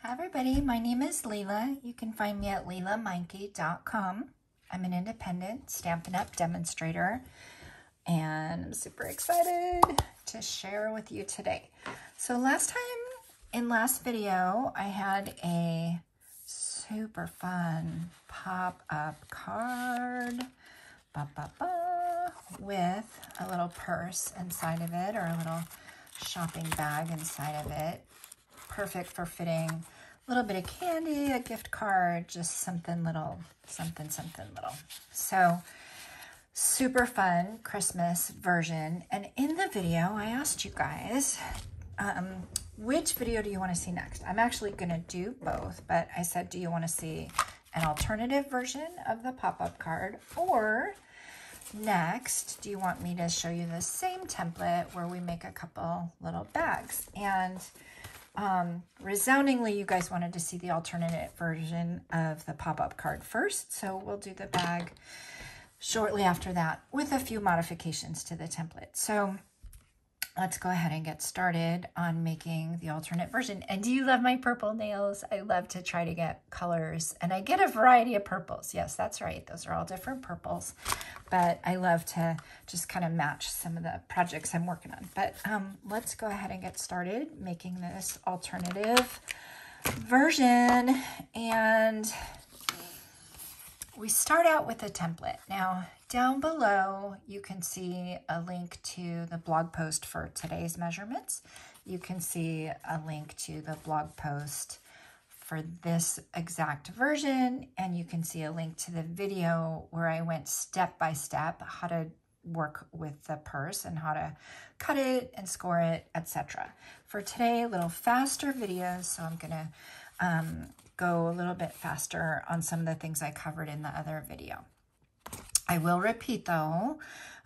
Hi everybody, my name is Leila. You can find me at leilameinke.com. I'm an independent Stampin' Up! Demonstrator and I'm super excited to share with you today. So last video, I had a super fun pop-up card with a little purse inside of it or a little shopping bag inside of it. Perfect for fitting a little bit of candy, a gift card, just something little, something little. So super fun Christmas version. And in the video, I asked you guys, which video do you want to see next? I'm actually going to do both, but I said, do you want to see an alternative version of the pop-up card, or next, do you want me to show you the same template where we make a couple little bags? And resoundingly, you guys wanted to see the alternate version of the pop-up card first, so we'll do the bag shortly after that with a few modifications to the template. So let's go ahead and get started on making the alternate version. And do you love my purple nails? I love to try to get colors, and I get a variety of purples. Yes, that's right. Those are all different purples, but I love to just kind of match some of the projects I'm working on. But let's go ahead and get started making this alternative version. And we start out with a template. Now, down below, you can see a link to the blog post for today's measurements. You can see a link to the blog post for this exact version, and you can see a link to the video where I went step by step how to work with the purse and how to cut it and score it, etc. For today, a little faster videos, so I'm gonna go a little bit faster on some of the things I covered in the other video. I will repeat though,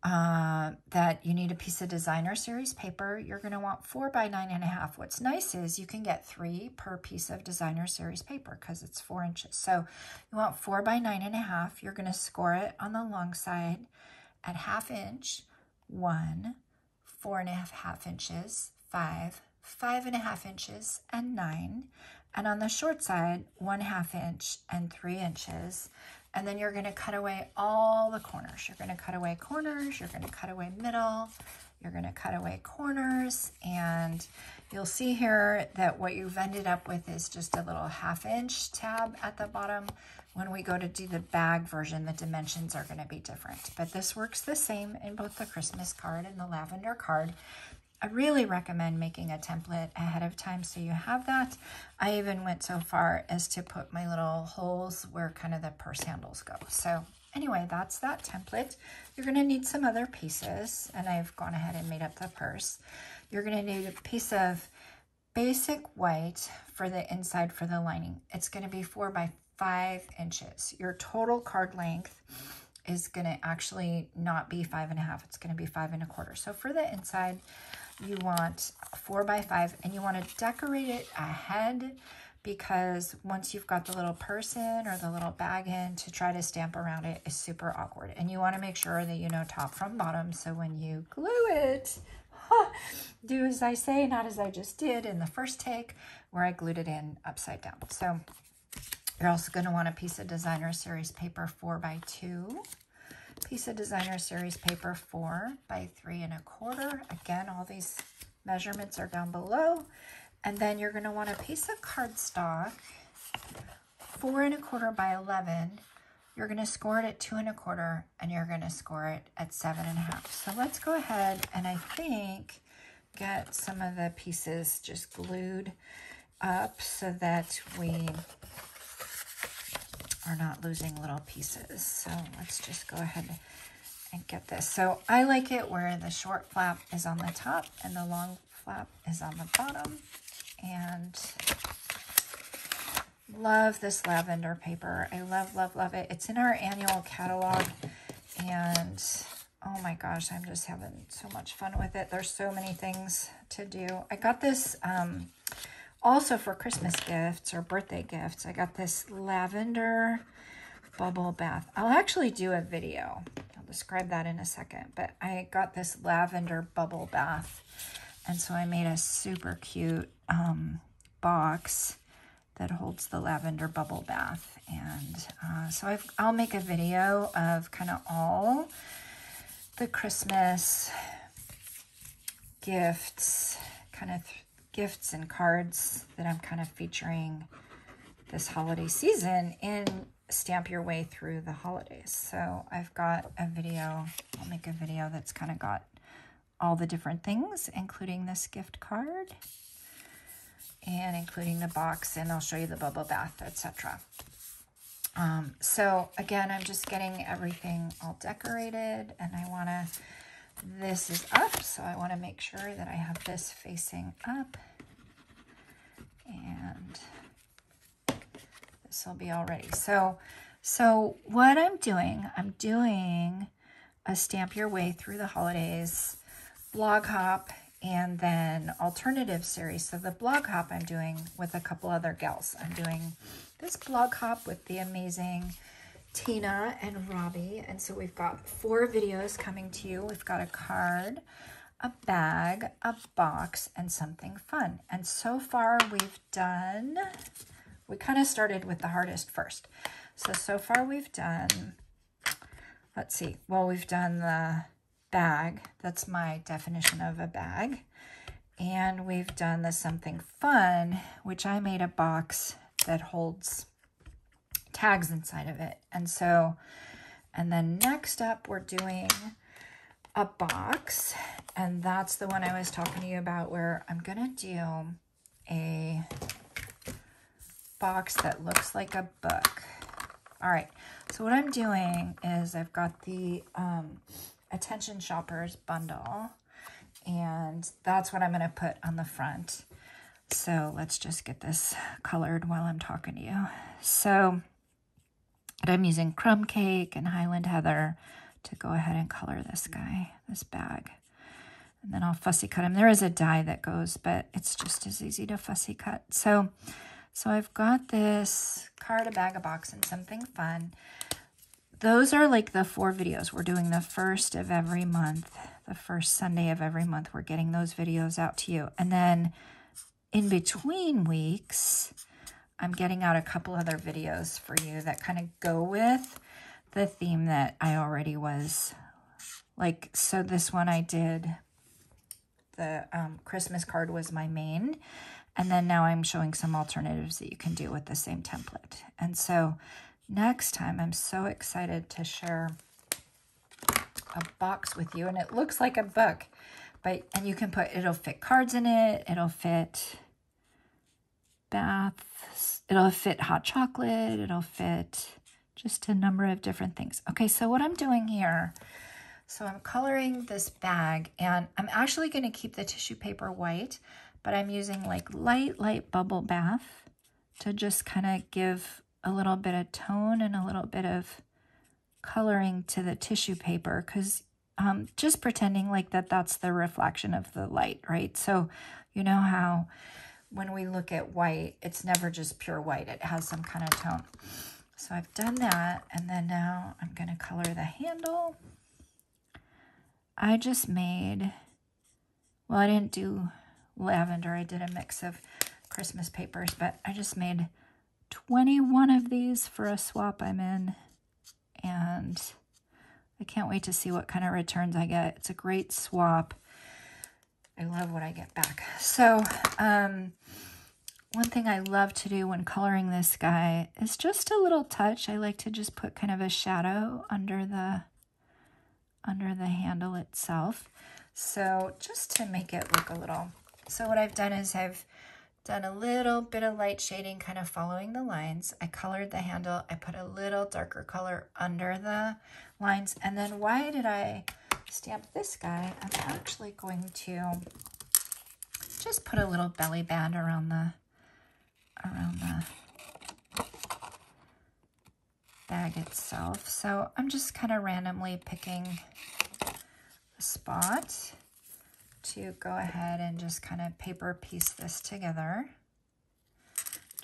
that you need a piece of designer series paper. You're going to want 4 by 9.5. What's nice is you can get 3 per piece of designer series paper because it's 4 inches. So you want 4 by 9.5. You're going to score it on the long side at 1/2 inch, 1, 4.5 inches, 5, 5.5 inches, and 9. And on the short side, 1/2 inch and 3 inches. And then you're going to cut away all the corners. You're going to cut away corners. You're going to cut away middle. You're going to cut away corners. And you'll see here that what you've ended up with is just a little 1/2 inch tab at the bottom. When we go to do the bag version, the dimensions are going to be different. But this works the same in both the Christmas card and the lavender card. I really recommend making a template ahead of time so you have that. I even went so far as to put my little holes where kind of the purse handles go. So anyway, that's that template. You're going to need some other pieces, and I've gone ahead and made up the purse. You're going to need a piece of basic white for the inside for the lining. It's going to be 4 by 5 inches. Your total card length is going to actually not be 5.5. It's going to be 5 1/4. So for the inside, you want 4 by 5, and you want to decorate it ahead, because once you've got the little purse in or the little bag in, to try to stamp around it is super awkward. And you want to make sure that you know top from bottom, so when you glue it, do as I say, not as I just did in the first take where I glued it in upside down. So you're also going to want a piece of designer series paper 4 by 2. Piece of designer series paper 4 by 3 1/4. Again, all these measurements are down below. And then you're going to want a piece of cardstock 4 1/4 by 11. You're going to score it at 2 1/4, and you're going to score it at 7.5. So let's go ahead and I think get some of the pieces just glued up so that we are not losing little pieces. So let's just go ahead and get this. So I like it where the short flap is on the top and the long flap is on the bottom. And love this lavender paper. I love, love, love it. It's in our annual catalog, and oh my gosh, I'm just having so much fun with it. There's so many things to do. I got this also for Christmas gifts or birthday gifts. I got this lavender bubble bath. I'll actually do a video. I'll describe that in a second. But I got this lavender bubble bath. And so I made a super cute box that holds the lavender bubble bath. And so I'll make a video of kind of all the Christmas gifts, gifts and cards that I'm kind of featuring this holiday season in Stamp Your Way Through the Holidays. So I've got a video, I'll make a video that's kind of got all the different things, including this gift card and including the box, and I'll show you the bubble bath, etc. So again, I'm just getting everything all decorated, and I want to, this is up, so I want to make sure that I have this facing up, and this will be all ready. So what I'm doing a Stamp Your Way Through the Holidays blog hop and then alternative series. So the blog hop I'm doing with a couple other gals. I'm doing this blog hop with the amazing Tina and Robbie. And so we've got 4 videos coming to you. We've got a card, a bag, a box, and something fun. And so far we've done, we kind of started with the hardest first. So far we've done, let's see, well, we've done the bag. That's my definition of a bag. And we've done the something fun, which I made a box that holds tags inside of it. And then next up, we're doing a box, and that's the one I was talking to you about, where I'm gonna do a box that looks like a book. All right, so what I'm doing is I've got the Attention Shoppers bundle, and that's what I'm going to put on the front. So let's just get this colored while I'm talking to you. So I'm using Crumb Cake and Highland Heather to go ahead and color this guy, this bag. And then I'll fussy cut him. There is a die that goes, but it's just as easy to fussy cut. So I've got this card, a bag, a box, and something fun. Those are like the 4 videos. We're doing the first of every month, the first Sunday of every month. We're getting those videos out to you. And then in between weeks, I'm getting out a couple other videos for you that kind of go with the theme that I already was like. So this one I did, the Christmas card was my main. And then now I'm showing some alternatives that you can do with the same template. And so next time, I'm so excited to share a box with you, and it looks like a book, and you can put, it'll fit cards in it, it'll fit baths, it'll fit hot chocolate, it'll fit just a number of different things. Okay, so what I'm doing here, so I'm coloring this bag, and I'm actually going to keep the tissue paper white, but I'm using like light bubble bath to just kind of give a little bit of tone and a little bit of coloring to the tissue paper, because just pretending like that's the reflection of the light, right? So you know how when we look at white, it's never just pure white. It has some kind of tone. So I've done that, and then now I'm going to color the handle. I just made, well, I didn't do lavender. I did a mix of Christmas papers, but I just made 21 of these for a swap I'm in, and I can't wait to see what kind of returns I get. It's a great swap. I love what I get back. So one thing I love to do when coloring this guy is just a little touch. I like to just put kind of a shadow under the handle itself. So just to make it look a little, so what I've done is I've done a little bit of light shading, kind of following the lines. I colored the handle. I put a little darker color under the lines. And then why did I stamp this guy? I'm actually going to just put a little belly band around the bag itself. So I'm just kind of randomly picking a spot to go ahead and just kind of paper piece this together.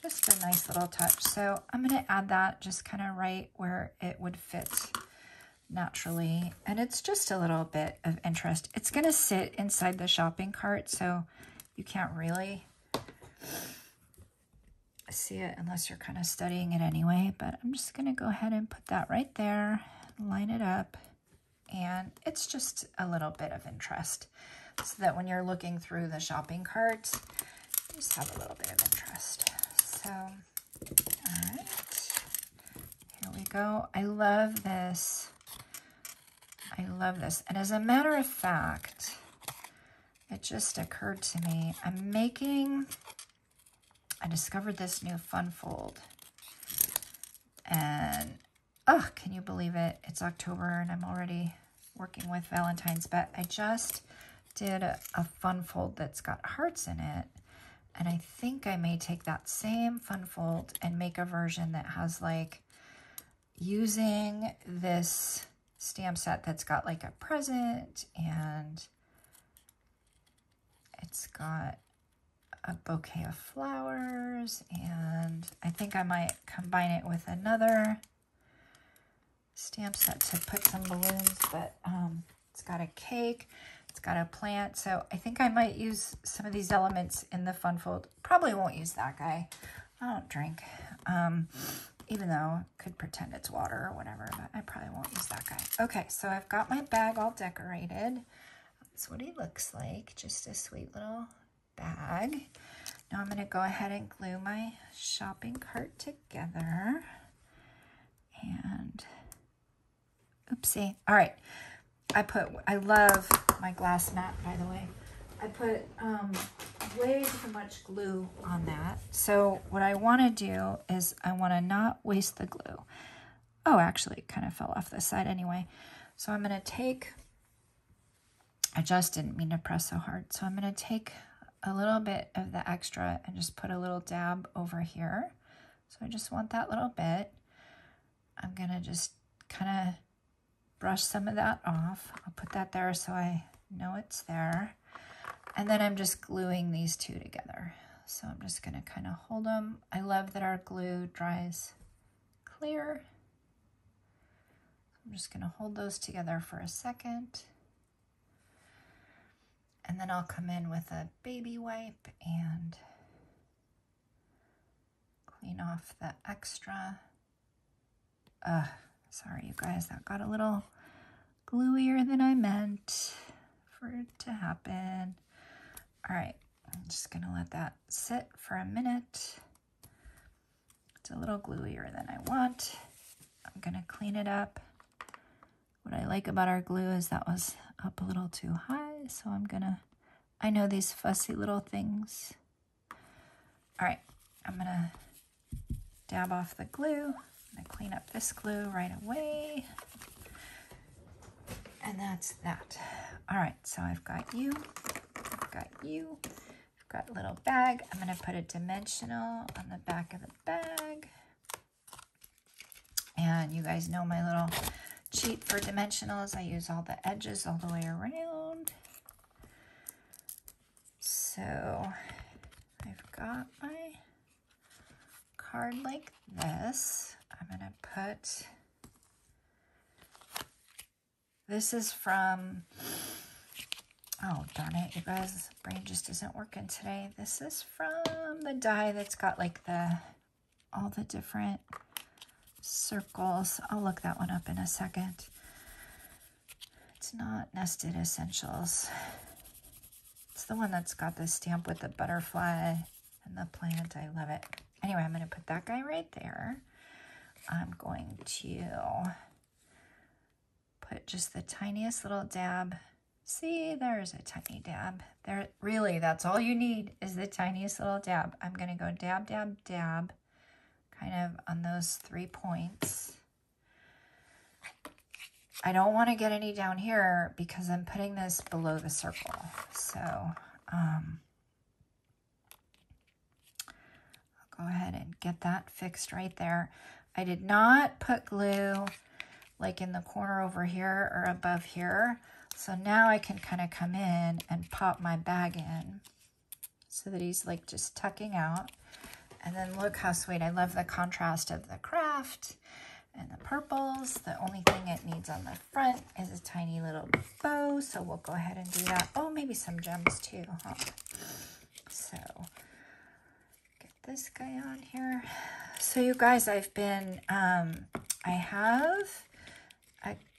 Just a nice little touch. So I'm going to add that just kind of right where it would fit naturally. And it's just a little bit of interest. It's going to sit inside the shopping cart, so you can't really see it unless you're kind of studying it anyway, but I'm just going to go ahead and put that right there, line it up, and it's just a little bit of interest so that when you're looking through the shopping cart, you just have a little bit of interest. So, all right, here we go. I love this. I love this. And as a matter of fact, it just occurred to me, I discovered this new fun fold. And, oh, can you believe it? It's October and I'm already working with Valentine's, but I just did a fun fold that's got hearts in it. And I think I may take that same fun fold and make a version that has like, using this stamp set that's got like a present and it's got a bouquet of flowers, and I think I might combine it with another stamp set to put some balloons, but it's got a cake, it's got a plant, so I think I might use some of these elements in the fun fold. Probably won't use that guy. I don't drink, even though I could pretend it's water or whatever, but I probably won't use that guy. Okay, so I've got my bag all decorated. That's what he looks like, just a sweet little bag. Now I'm going to go ahead and glue my shopping cart together. And, oopsie. All right. I love my glass mat, by the way. I put way too much glue on that. So what I want to do is I want to not waste the glue. Oh, actually, it kind of fell off the side anyway. So I'm going to take, I just didn't mean to press so hard. So I'm going to take a little bit of the extra and just put a little dab over here. So I just want that little bit. I'm going to just kind of brush some of that off. I'll put that there so I know it's there. And then I'm just gluing these two together. So I'm just going to kind of hold them. I love that our glue dries clear. I'm just going to hold those together for a second. And then I'll come in with a baby wipe and clean off the extra. Sorry, you guys, that got a little gluier than I meant for it to happen. All right, I'm just gonna let that sit for a minute. It's a little gluier than I want. I'm gonna clean it up. What I like about our glue is that was up a little too high, so I know these fussy little things. All right, I'm gonna dab off the glue. I'm gonna clean up this glue right away. And that's that. All right, so I've got you, I've got you, I've got a little bag. I'm gonna put a dimensional on the back of the bag. And you guys know my little cheat for dimensionals. I use all the edges all the way around. So I've got my card like this. I'm gonna put, this is from, oh darn it, you guys, brain just isn't working today. This is from the die that's got like all the different circles. I'll look that one up in a second. It's not Nested Essentials. It's the one that's got the stamp with the butterfly and the plant. I love it. Anyway, I'm going to put that guy right there. I'm going to put just the tiniest little dab. See, there's a tiny dab. There, really, that's all you need is the tiniest little dab. I'm going to go dab, dab, dab, kind of on those 3 points. I don't want to get any down here because I'm putting this below the circle. So I'll go ahead and get that fixed right there. I did not put glue like in the corner over here or above here. So now I can kind of come in and pop my bag in so that he's like just tucking out. And then look how sweet. I love the contrast of the craft and the purples. The only thing it needs on the front is a tiny little bow. So we'll go ahead and do that. Oh, maybe some gems too, huh? So get this guy on here. So you guys, I've been, I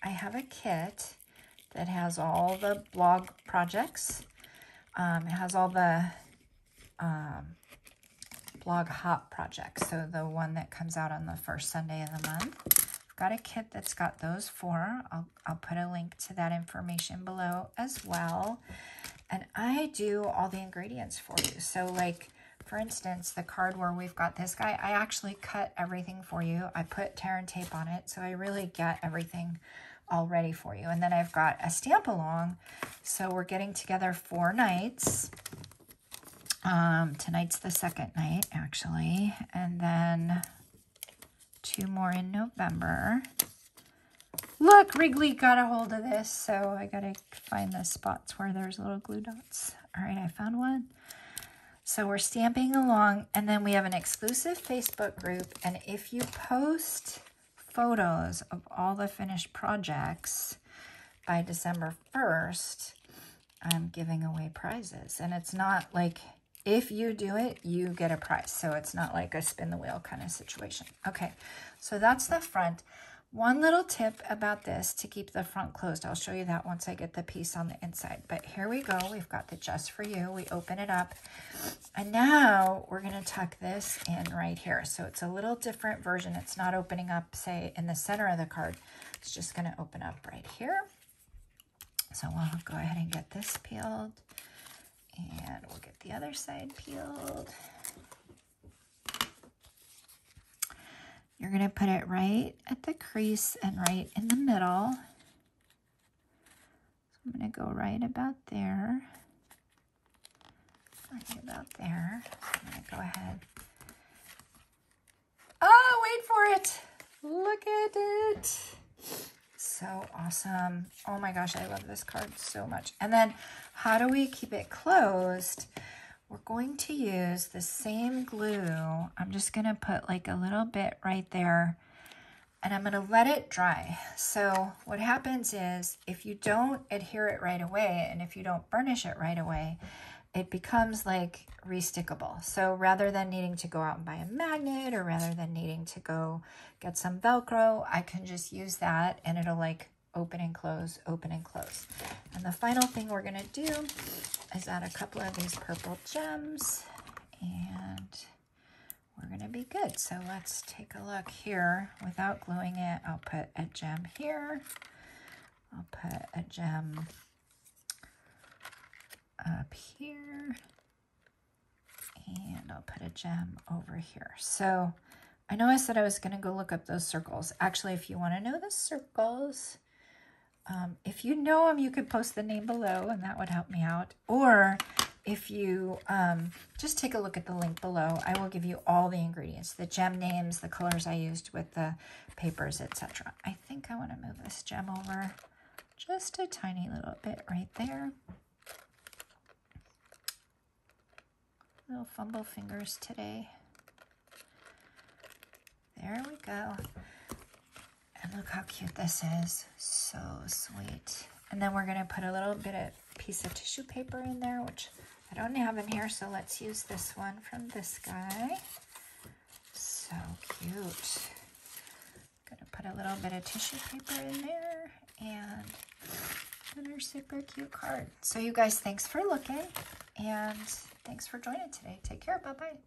have a kit that has all the blog projects. It has all the blog hop projects. So the one that comes out on the first Sunday of the month. I've got a kit that's got those four. I'll put a link to that information below as well. And I do all the ingredients for you. So like, for instance, the card where we've got this guy, I actually cut everything for you. I put tear and tape on it. So I really get everything all ready for you. And then I've got a stamp along. So we're getting together 4 nights. Tonight's the second night, actually. And then 2 more in November. Look, Wrigley got a hold of this. So I got to find the spots where there's little glue dots. All right, I found one. So we're stamping along. And then we have an exclusive Facebook group. And if you post photos of all the finished projects by December 1st, I'm giving away prizes. And it's not like, if you do it, you get a prize. So it's not like a spin the wheel kind of situation. Okay, so that's the front. One little tip about this to keep the front closed. I'll show you that once I get the piece on the inside. But here we go. We've got the Just For You. We open it up. And now we're going to tuck this in right here. So it's a little different version. It's not opening up, say, in the center of the card. It's just going to open up right here. So we'll go ahead and get this peeled. And we'll get the other side peeled. You're going to put it right at the crease and right in the middle. So I'm going to go right about there. Right about there. I'm going to go ahead. Oh, wait for it. Look at it. So awesome. Oh my gosh, I love this card so much. And then how do we keep it closed? We're going to use the same glue. I'm just going to put like a little bit right there and I'm going to let it dry. So what happens is if you don't adhere it right away and if you don't burnish it right away, it becomes like restickable. So rather than needing to go out and buy a magnet or rather than needing to go get some Velcro, I can just use that and it'll like open and close, open and close. And the final thing we're going to do is add a couple of these purple gems and we're going to be good. So let's take a look here. Without gluing it, I'll put a gem here. I'll put a gem up here and I'll put a gem over here. So I know I said I was going to go look up those circles. Actually, if you want to know the circles, if you know them, you could post the name below and that would help me out. Or if you just take a look at the link below, I will give you all the ingredients, the gem names, the colors I used with the papers, etc. I think I want to move this gem over just a tiny little bit right there. Little fumble fingers today. There we go. And look how cute this is. So sweet. And then we're going to put a little bit of piece of tissue paper in there, which I don't have in here. So let's use this one from this guy. So cute. Going to put a little bit of tissue paper in there and our super cute card. So you guys, thanks for looking and thanks for joining today. Take care. Bye-bye.